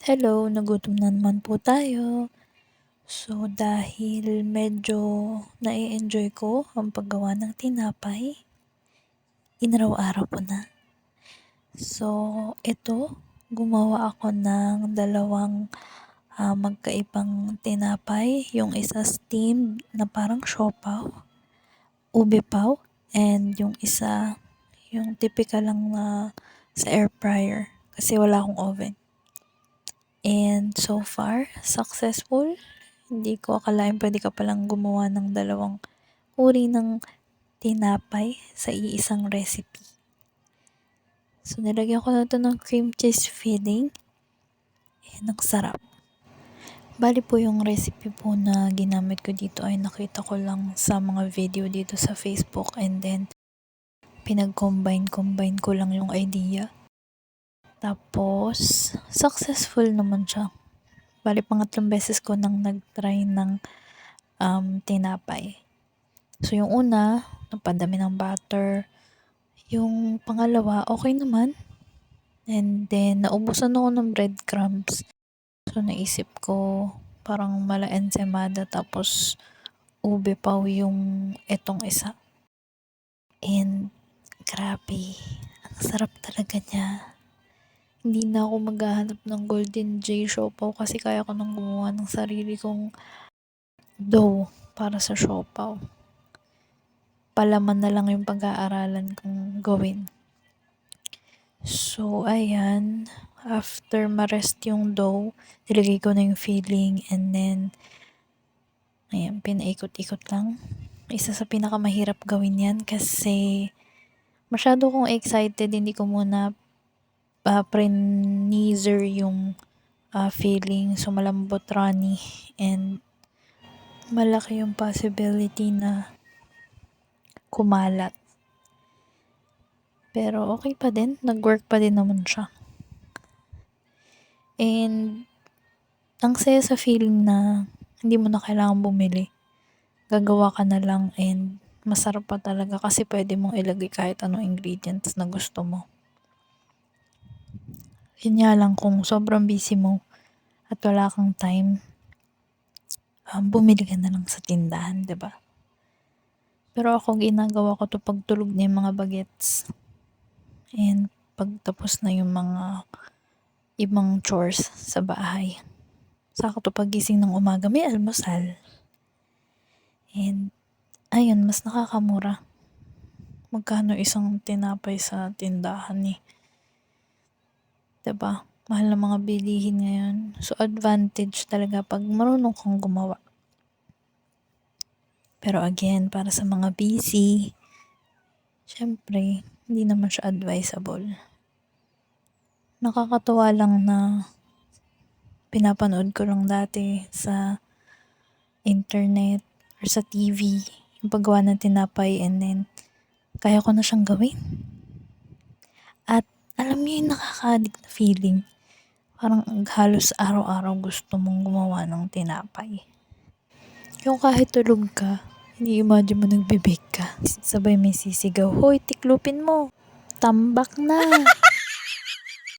Hello, nagutom na naman po tayo. So, dahil medyo nai-enjoy ko ang paggawa ng tinapay, inaraw-araw ko na. So, ito, gumawa ako ng dalawang magkaibang tinapay. Yung isa steamed na parang siopaw, ube paw, and yung isa, yung typical lang na sa air fryer kasi wala akong oven. And so far, successful. Hindi ko akalain pwede ka palang gumawa ng dalawang uri ng tinapay sa iisang recipe. So, nilagyan ko na ito ng cream cheese filling. And ang sarap. Bali po yung recipe po na ginamit ko dito ay nakita ko lang sa mga video dito sa Facebook, and then pinag-combine ko lang yung idea. Tapos, successful naman siya. Bali, pangatlong beses ko nang nag-try ng tinapay. So, yung una, napadami ng butter. Yung pangalawa, okay naman. And then, naubusan ako ng breadcrumbs. So, naisip ko, parang mala ensaymada, tapos ube paw yung etong isa. And, grabe. Ang sarap talaga niya. Hindi na ako maghahanap ng golden J siopaw kasi kaya ko nang gumawa ng sarili kong dough para sa siopaw. Palaman na lang yung pag-aaralan kong gawin. So, ayan. After ma-rest yung dough, nilagay ko na yung filling, and then, ayan, pinaikot-ikot lang. Isa sa pinakamahirap gawin yan kasi masyado kong excited, hindi ko muna pre-neezer yung filling. So, malambot, runny, and malaki yung possibility na kumalat. Pero okay pa din, nag-work pa din naman siya. And ang saya sa feeling na hindi mo na kailangan bumili. Gagawa ka na lang, and masarap pa talaga kasi pwede mong ilagay kahit anong ingredients na gusto mo. Yun nga lang, kung sobrang busy mo at wala kang time, bumili ka na lang sa tindahan, 'di ba? Pero ako, ginagawa ko to pag tulog na yung mga bagets. And pagtapos na yung mga ibang chores sa bahay. Saka to pagising ng umaga, may almusal. And ayun, mas nakakamura. Magkano isang tinapay sa tindahan eh. 'Di ba? Mahal na mga bilihin ngayon. So, advantage talaga pag marunong kang gumawa. Pero again, para sa mga busy, syempre, hindi naman siya advisable. Nakakatuwa lang na pinapanood ko lang dati sa internet or sa TV yung paggawa ng tinapay, and then kaya ko na siyang gawin. At alam niyo yung nakaka-addict na feeling. Parang halos araw-araw gusto mong gumawa ng tinapay. Yung kahit tulog ka, ini-imagine mo nagbe-bake ka. Sabay may sisigaw, "Hoy, tiklupin mo! Tambak na!"